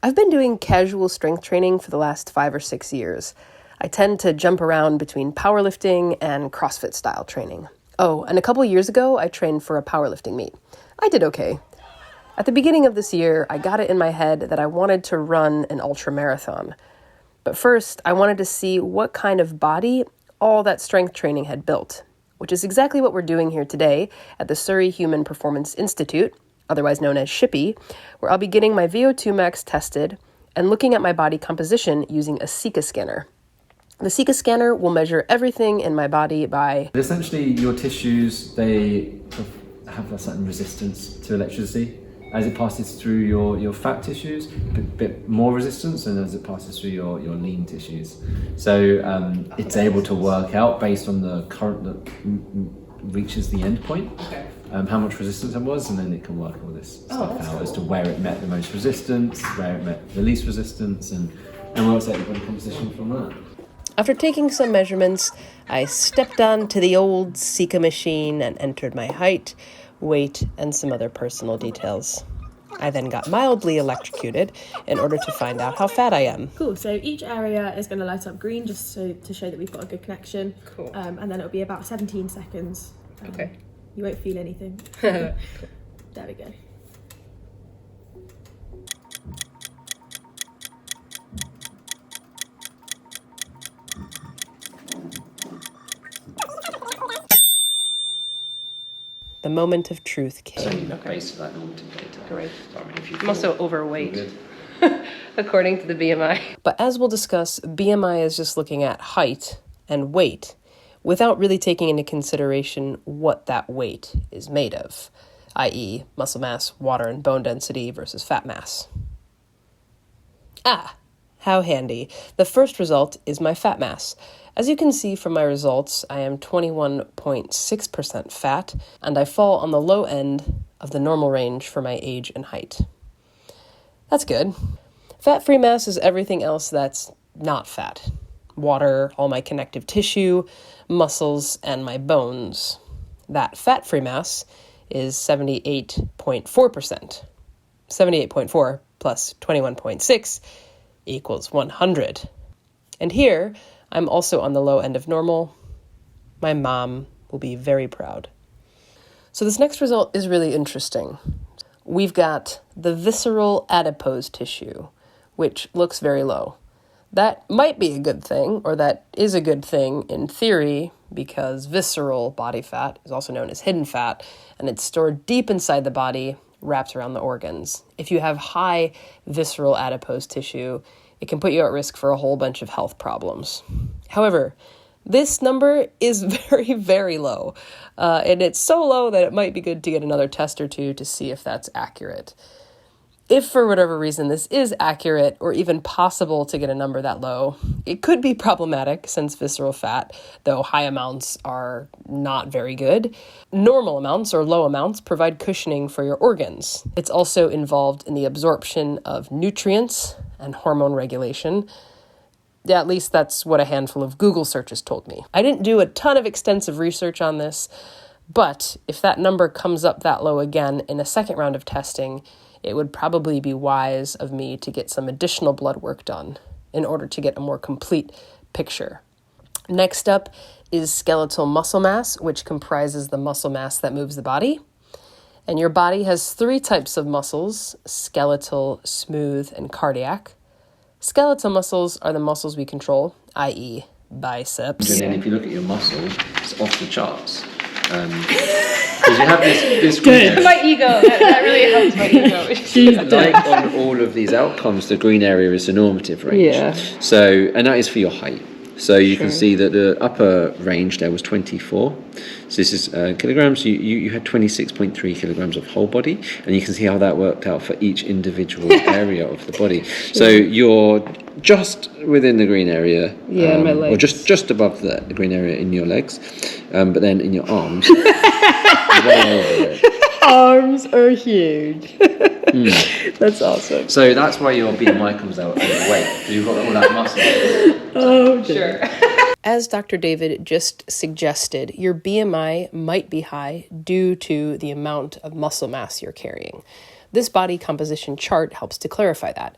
I've been doing casual strength training for the last 5 or 6 years. I tend to jump around between powerlifting and CrossFit style training. Oh, and a couple years ago, I trained for a powerlifting meet. I did okay. At the beginning of this year, I got it in my head that I wanted to run an ultramarathon. But first, I wanted to see what kind of body all that strength training had built, which is exactly what we're doing here today at the Surrey Human Performance Institute, otherwise known as SHPI, where I'll be getting my V02 Max tested and looking at my body composition using a Sika scanner. The Sika scanner will measure everything in my body by... Essentially, your tissues, they have a certain resistance to electricity. As it passes through your fat tissues, a bit more resistance than as it passes through your lean tissues. So it's able to work out based on the current that reaches the end point. Okay. How much resistance there was, and then it can work all this stuff out as to where it met the most resistance, where it met the least resistance, and works out your body composition from that. After taking some measurements, I stepped onto the old Sika machine and entered my height, weight, and some other personal details. I then got mildly electrocuted in order to find out how fat I am. Cool, so each area is going to light up green just to show that we've got a good connection. Cool. And then it'll be about 17 seconds. Okay. You won't feel anything. There we go. The moment of truth came. Based on that normative data. Great. So, I mean, if you I'm also overweight, good. according to the BMI. But as we'll discuss, BMI is just looking at height and weight without really taking into consideration what that weight is made of, i.e. muscle mass, water and bone density versus fat mass. Ah, how handy. The first result is my fat mass. As you can see from my results, I am 21.6% fat, and I fall on the low end of the normal range for my age and height. That's good. Fat-free mass is everything else that's not fat. Water, all my connective tissue, muscles, and my bones. That fat-free mass is 78.4%. 78.4 plus 21.6 equals 100. And here, I'm also on the low end of normal. My mom will be very proud. So this next result is really interesting. We've got the visceral adipose tissue, which looks very low. That might be a good thing, or that is a good thing in theory, because visceral body fat is also known as hidden fat, and it's stored deep inside the body, wrapped around the organs. If you have high visceral adipose tissue, it can put you at risk for a whole bunch of health problems. However, this number is very, very low, and it's so low that it might be good to get another test or two to see if that's accurate. If for whatever reason this is accurate or even possible to get a number that low, it could be problematic since visceral fat, though high amounts are not very good. Normal amounts or low amounts provide cushioning for your organs. It's also involved in the absorption of nutrients and hormone regulation. Yeah, at least that's what a handful of Google searches told me. I didn't do a ton of extensive research on this, but if that number comes up that low again in a second round of testing, it would probably be wise of me to get some additional blood work done in order to get a more complete picture. Next up is skeletal muscle mass, which comprises the muscle mass that moves the body. And your body has 3 types of muscles: skeletal, smooth, and cardiac. Skeletal muscles are the muscles we control, i.e. biceps. And then if you look at your muscle, it's off the charts. Because you have this green area. My ego, that really helps my ego. Like on all of these outcomes, the green area is the normative range. Yeah. So, and that is for your height. So you can see that the upper range there was 24. So this is kilograms. You had 26.3 kilograms of whole body, and you can see how that worked out for each individual area of the body. So you're just within the green area, my legs. or just above the green area in your legs, but then in your arms, Arms are huge. That's awesome. So that's why your BMI comes out overweight. You've got all that muscle. Oh, sure. As Dr. David just suggested, your BMI might be high due to the amount of muscle mass you're carrying. This body composition chart helps to clarify that.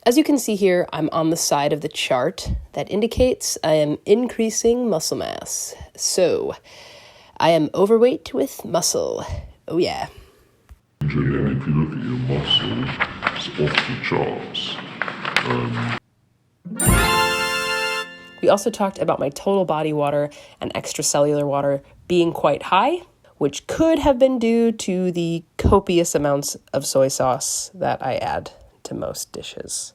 As you can see here, I'm on the side of the chart that indicates I am increasing muscle mass. So, I am overweight with muscle. Oh yeah. And if you look at your muscle, it's off the charts. We also talked about my total body water and extracellular water being quite high, which could have been due to the copious amounts of soy sauce that I add to most dishes.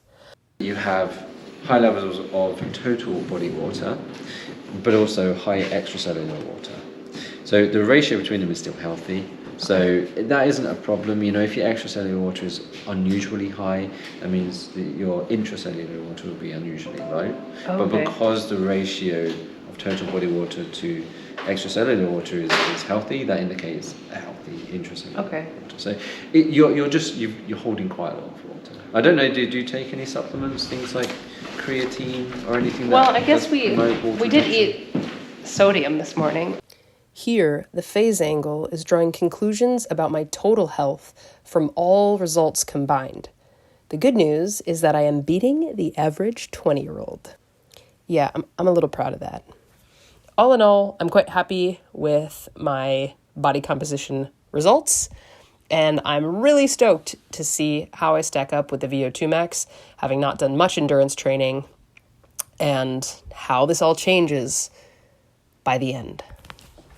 You have high levels of total body water, but also high extracellular water. So the ratio between them is still healthy. So that isn't a problem. You know, if your extracellular water is unusually high, that means that your intracellular water will be unusually low. Oh, but okay. because the ratio of total body water to extracellular water is healthy, that indicates a healthy intracellular water. So you're holding quite a lot of water. I don't know. Do you take any supplements, things like creatine or anything? Well, I guess we did eat sodium this morning. Here, the phase angle is drawing conclusions about my total health from all results combined. The good news is that I am beating the average 20-year-old. Yeah, I'm a little proud of that. All in all, I'm quite happy with my body composition results, and I'm really stoked to see how I stack up with the V02 Max, having not done much endurance training, and how this all changes by the end.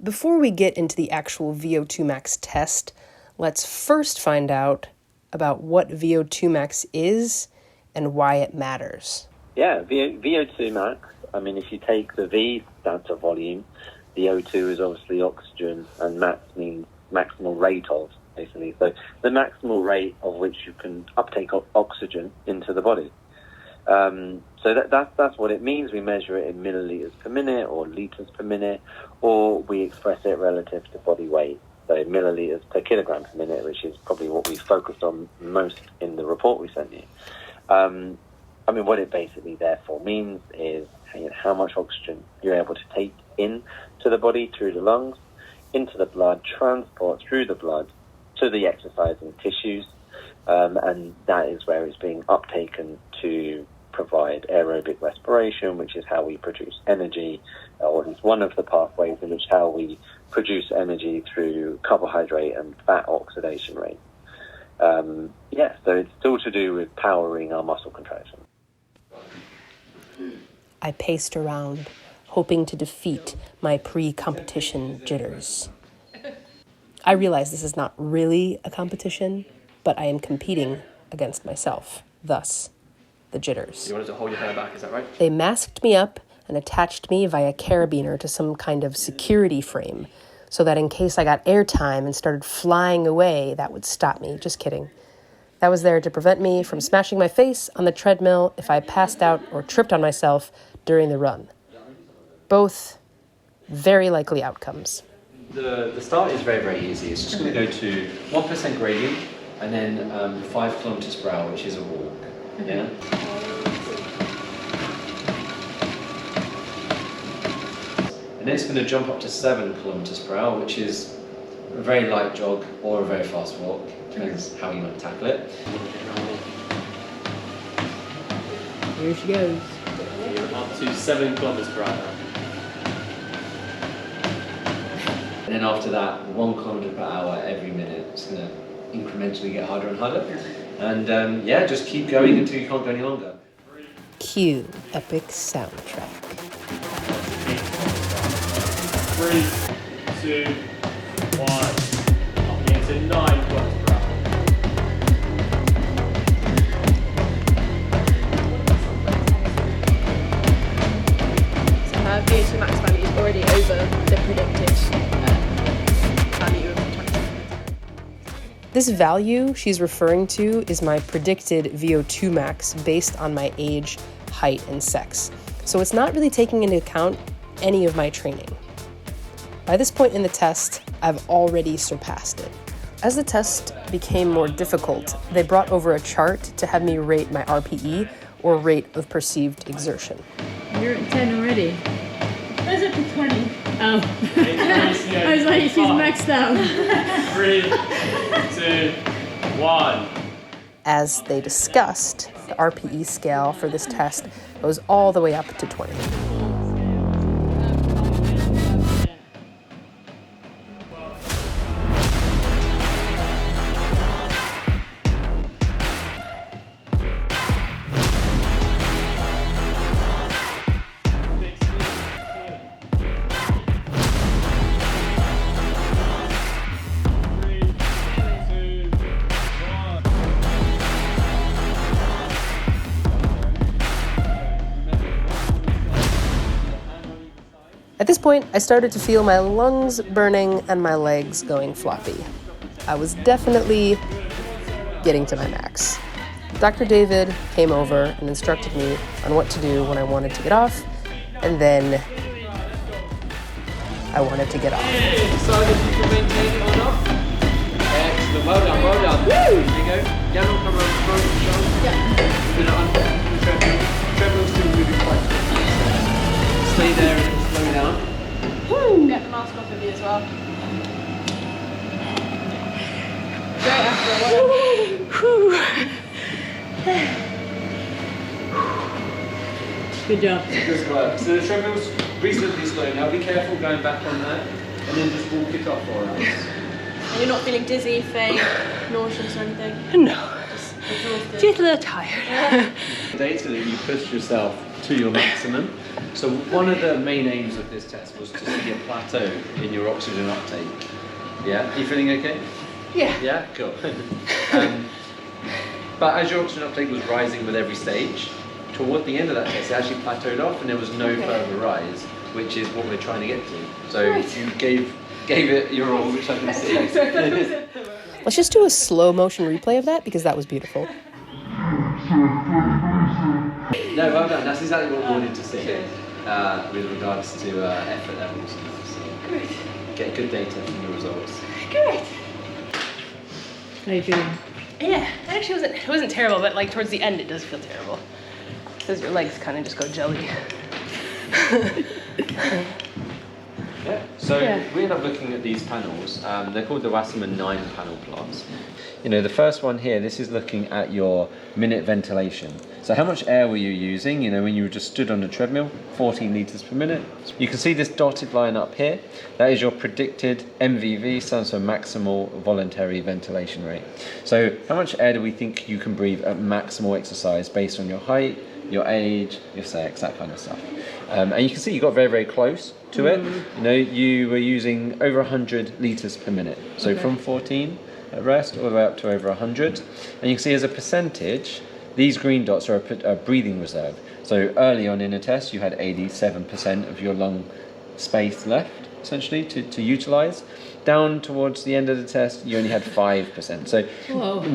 Before we get into the actual V02 Max test, let's first find out about what V02 Max is and why it matters. Yeah, V02 Max, I mean, if you take the V, stands for volume, the O2 is obviously oxygen, and max means maximal rate of, basically. So the maximal rate of which you can uptake oxygen into the body. So that's what it means. We measure it in milliliters per minute or liters per minute, or we express it relative to body weight. So milliliters per kilogram per minute, which is probably what we focused on most in the report we sent you. I mean, what it basically therefore means is how much oxygen you're able to take in to the body through the lungs, into the blood, transport through the blood to the exercising tissues, and that is where it's being uptaken to provide aerobic respiration, which is how we produce energy, or at least one of the pathways in which how we produce energy through carbohydrate and fat oxidation rate. So it's still to do with powering our muscle contraction. I paced around, hoping to defeat my pre-competition jitters. I realize this is not really a competition, but I am competing against myself, thus the jitters. You wanted to hold your hair back, is that right? They masked me up and attached me via carabiner to some kind of security frame so that in case I got airtime and started flying away, that would stop me. Just kidding. That was there to prevent me from smashing my face on the treadmill if I passed out or tripped on myself during the run. Both very likely outcomes. The start is very, very easy. It's just going to go to 1% gradient and then 5 kilometers per hour, which is a walk. Yeah. And then it's going to jump up to 7 kilometers per hour, which is a very light jog or a very fast walk. Depends how you want to tackle it. Here she goes. You're up to 7 kilometers per hour. And then after that, 1 kilometer per hour every minute. It's going to incrementally get harder and harder. And just keep going until you can't go any longer. Cue epic soundtrack. 3, 2, 1. Up again to 9 kilometers per hour. So her V02 max value is already over the predicted value of 20. This value she's referring to is my predicted V02 max based on my age, height, and sex. So it's not really taking into account any of my training. By this point in the test, I've already surpassed it. As the test became more difficult, they brought over a chart to have me rate my RPE, or rate of perceived exertion. You're at 10 already. Where's it to 20? Oh. I was like, she's maxed out. 3, 2, 1. As they discussed, the RPE scale for this test goes all the way up to 20. At this point, I started to feel my lungs burning and my legs going floppy. I was definitely getting to my max. Dr. David came over and instructed me on what to do when I wanted to get off, and then I wanted to get off. Decide if you can maintain it or not. Excellent, well done, well done. Woo! There you go. Down on come around front and shoulder. Yeah. Put it under the treadmill. Treadmill's still moving quite quickly. Stay there and slow down. Woo! Get the mask off of you as well. Great after Good job. Good work. So the treadmill's reasonably slow now. Be careful going back on that. And then just walk it off for us. And you're not feeling dizzy, faint, nauseous or anything? No, Just exhausted. just a little tired. Data that you push yourself to your maximum. So one of the main aims of this test was to see a plateau in your oxygen uptake. Yeah, are you feeling okay? Yeah. Yeah, cool. But as your oxygen uptake was rising with every stage, toward the end of that test it actually plateaued off and there was no further rise, which is what we're trying to get to. So you gave it your all, which I can see. Let's just do a slow motion replay of that because that was beautiful. No, well done. That's exactly what we wanted to see with regards to effort levels. So get good data from the results. Good. How are you feeling? Yeah, it wasn't terrible, but like towards the end it does feel terrible. Because your legs kind of just go jelly. Yeah. So we end up looking at these panels. They're called the Wasserman 9 panel plots. You know, the first one here, this is looking at your minute ventilation. So how much air were you using, you know, when you just stood on the treadmill? 14 litres per minute. You can see this dotted line up here. That is your predicted MVV, stands for maximal voluntary ventilation rate. So how much air do we think you can breathe at maximal exercise based on your height, your age, your sex, that kind of stuff. And you can see you got very, very close to it. You know, you were using over 100 litres per minute. So from 14 at rest all the way up to over 100. And you can see as a percentage, these green dots are a breathing reserve. So early on in a test, you had 87% of your lung space left, essentially, to utilise. Down towards the end of the test, you only had 5%. So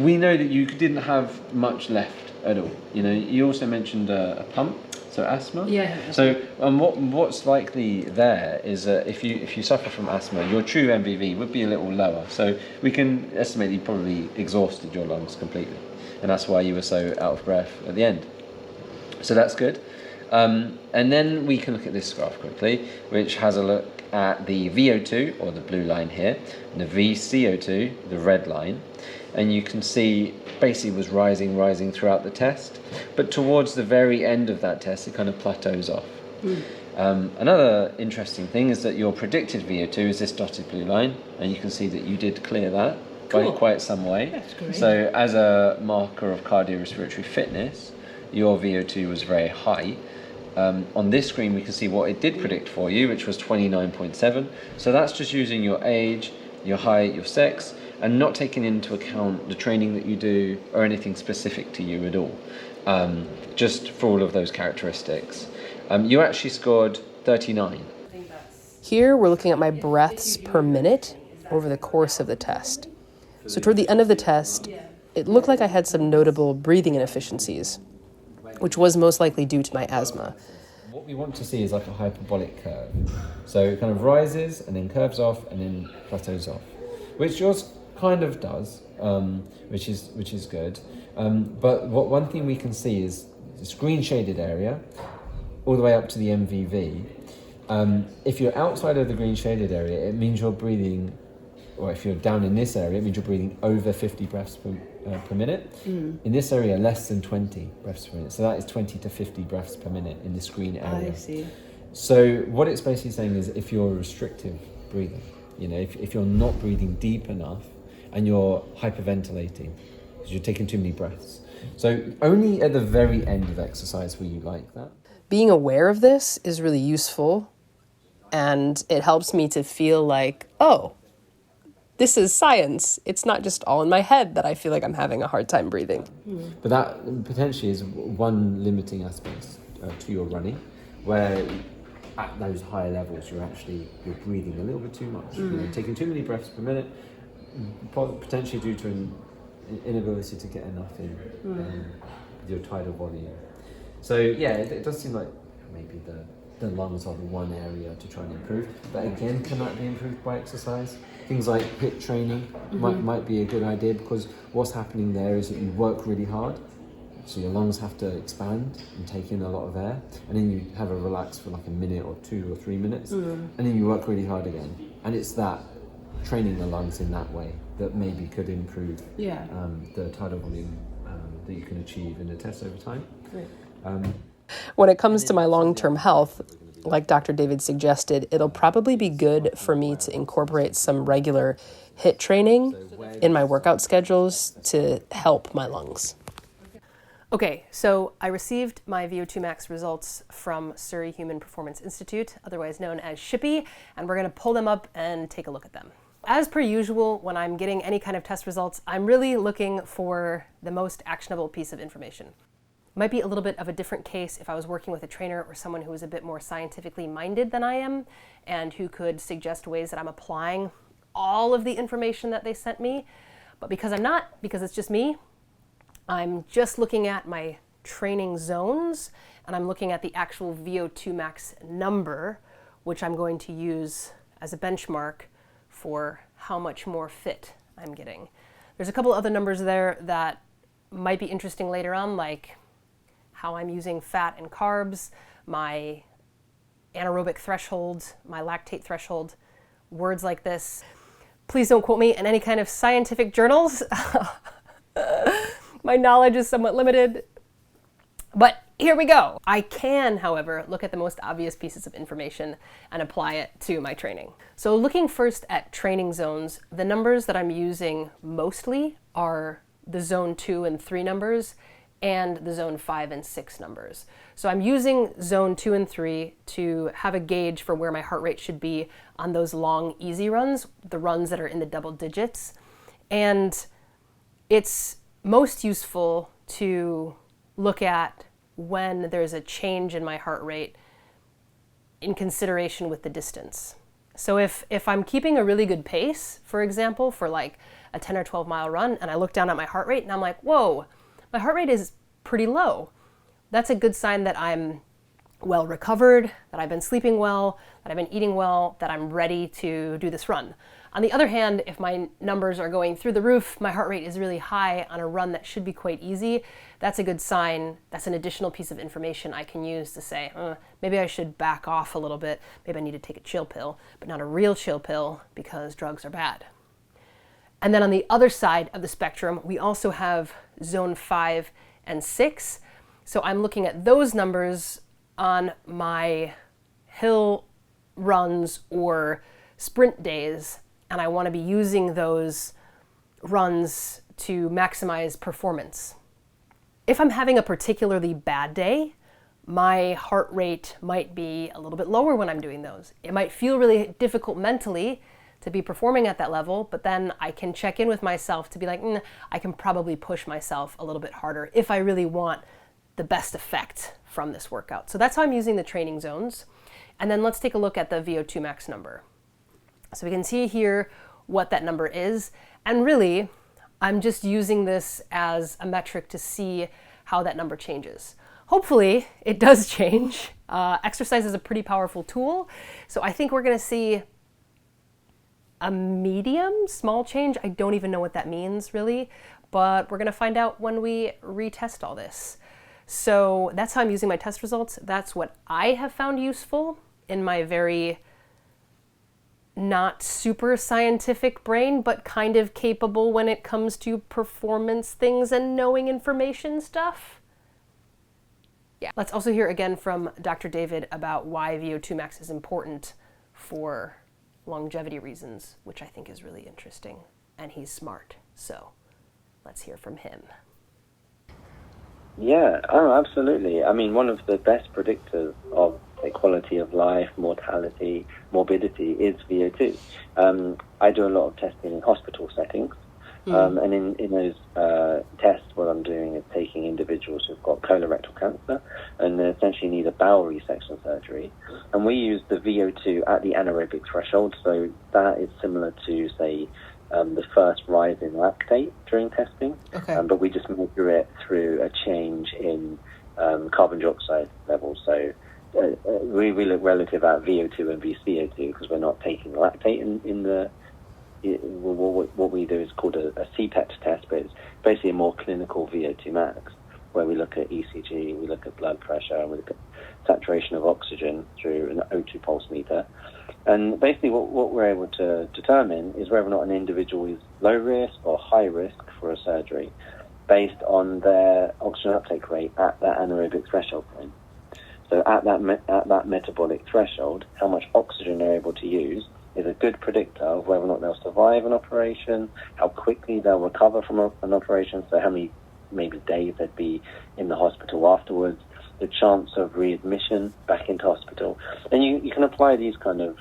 we know that you didn't have much left at all. You know, you also mentioned a pump, so asthma. Yeah. So what's likely there is that if you suffer from asthma, your true MVV would be a little lower. So we can estimate you probably exhausted your lungs completely, and that's why you were so out of breath at the end. So that's good. And then we can look at this graph quickly, which has a look at the VO2, or the blue line here, and the VCO2, the red line. And you can see basically was rising throughout the test, but towards the very end of that test it kind of plateaus off. Another interesting thing is that your predicted VO2 is this dotted blue line, and you can see that you did clear that by quite some way. That's great. So as a marker of cardiorespiratory fitness, your VO2 was very high. On this screen we can see what it did predict for you, which was 29.7. So that's just using your age, your height, your sex, and not taking into account the training that you do or anything specific to you at all. Just for all of those characteristics. You actually scored 39. Here we're looking at my breaths per minute over the course of the test. So toward the end of the test, it looked like I had some notable breathing inefficiencies, which was most likely due to my asthma. What we want to see is like a hyperbolic curve. So it kind of rises and then curves off and then plateaus off, which yours kind of does, which is good. But one thing we can see is this green shaded area all the way up to the MVV. If you're outside of the green shaded area, it means you're breathing or if you're down in this area, it means you're breathing over 50 breaths per minute. In this area, less than 20 breaths per minute. So that is 20 to 50 breaths per minute in this green area. I see. So what it's basically saying is if you're restrictive breathing, if you're not breathing deep enough and you're hyperventilating because you're taking too many breaths. So only at the very end of exercise will you like that. Being aware of this is really useful, and it helps me to feel like, oh, this is science. It's not just all in my head that I feel like I'm having a hard time breathing. But that potentially is one limiting aspect to your running, where at those higher levels you're breathing a little bit too much. You're taking too many breaths per minute, potentially due to an inability to get enough in with your tidal volume. So yeah, it does seem like maybe the lungs are the one area to try and improve. But again, can that be improved by exercise? Things like HIIT training might be a good idea, because what's happening there is that you work really hard, so your lungs have to expand and take in a lot of air, and then you have a relax for like a minute or 2 or 3 minutes, and then you work really hard again. And it's that training the lungs in that way that maybe could improve the tidal volume that you can achieve in a test over time. When it comes to my long-term health, like Dr. David suggested, it'll probably be good for me to incorporate some regular HIIT training in my workout schedules to help my lungs. Okay, so I received my V02 Max results from Surrey Human Performance Institute, otherwise known as SHPI, and we're going to pull them up and take a look at them. As per usual, when I'm getting any kind of test results, I'm really looking for the most actionable piece of information. Might be a little bit of a different case if I was working with a trainer or someone who was a bit more scientifically minded than I am, and who could suggest ways that I'm applying all of the information that they sent me. But because I'm not, because it's just me, I'm just looking at my training zones, and I'm looking at the actual V02 Max number, which I'm going to use as a benchmark for how much more fit I'm getting. There's a couple other numbers there that might be interesting later on, like how I'm using fat and carbs, my anaerobic threshold, my lactate threshold, words like this. Please don't quote me in any kind of scientific journals. My knowledge is somewhat limited, but here we go. I can, however, look at the most obvious pieces of information and apply it to my training. So looking first at training zones, the numbers that I'm using mostly are the zone 2 and 3 numbers and the zone 5 and 6 numbers. So I'm using zone 2 and 3 to have a gauge for where my heart rate should be on those long, easy runs, the runs that are in the double digits. And it's most useful to look at when there's a change in my heart rate in consideration with the distance. So if I'm keeping a really good pace, for example, for like a 10 or 12 mile run, and I look down at my heart rate and I'm like, whoa, my heart rate is pretty low. That's a good sign that I'm well recovered, that I've been sleeping well, that I've been eating well, that I'm ready to do this run. On the other hand, if my numbers are going through the roof, my heart rate is really high on a run that should be quite easy, that's a good sign. That's an additional piece of information I can use to say, maybe I should back off a little bit. Maybe I need to take a chill pill, but not a real chill pill because drugs are bad. And then on the other side of the spectrum, we also have zone 5 and 6. So I'm looking at those numbers on my hill runs or sprint days, and I want to be using those runs to maximize performance. If I'm having a particularly bad day, my heart rate might be a little bit lower when I'm doing those. It might feel really difficult mentally to be performing at that level, but then I can check in with myself to be like, I can probably push myself a little bit harder if I really want the best effect from this workout. So that's how I'm using the training zones. And then let's take a look at the V02 Max number. So we can see here what that number is. And really, I'm just using this as a metric to see how that number changes. Hopefully, it does change. Exercise is a pretty powerful tool. So I think we're gonna see a medium, small change. I don't even know what that means really, but we're gonna find out when we retest all this. So that's how I'm using my test results. That's what I have found useful in my very not super scientific brain, but kind of capable when it comes to performance things and knowing information stuff. Yeah. Let's also hear again from Dr. David about why VO2 Max is important for longevity reasons, which I think is really interesting. And he's smart, so let's hear from him. Yeah, oh, absolutely. I mean, one of the best predictors of quality of life, mortality, morbidity is VO2. I do a lot of testing in hospital settings, and in those tests, what I'm doing is taking individuals who've got colorectal cancer and they essentially need a bowel resection surgery, and we use the VO2 at the anaerobic threshold, so that is similar to, say, the first rise in lactate during testing, but we just measure it through a change in carbon dioxide levels. So we look relative at VO2 and VCO2 because we're not taking lactate in the. What we do is called a CPET test, but it's basically a more clinical VO2 max, where we look at ECG, we look at blood pressure, and we look at saturation of oxygen through an O2 pulse meter. And basically what we're able to determine is whether or not an individual is low risk or high risk for a surgery based on their oxygen uptake rate at that anaerobic threshold point. So at that metabolic threshold, how much oxygen they're able to use is a good predictor of whether or not they'll survive an operation, how quickly they'll recover from an operation, so how many maybe days they'd be in the hospital afterwards, the chance of readmission back into hospital. And you can apply these kind of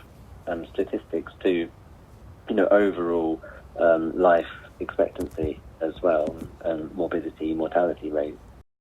statistics to, overall life expectancy as well, and morbidity, mortality rates.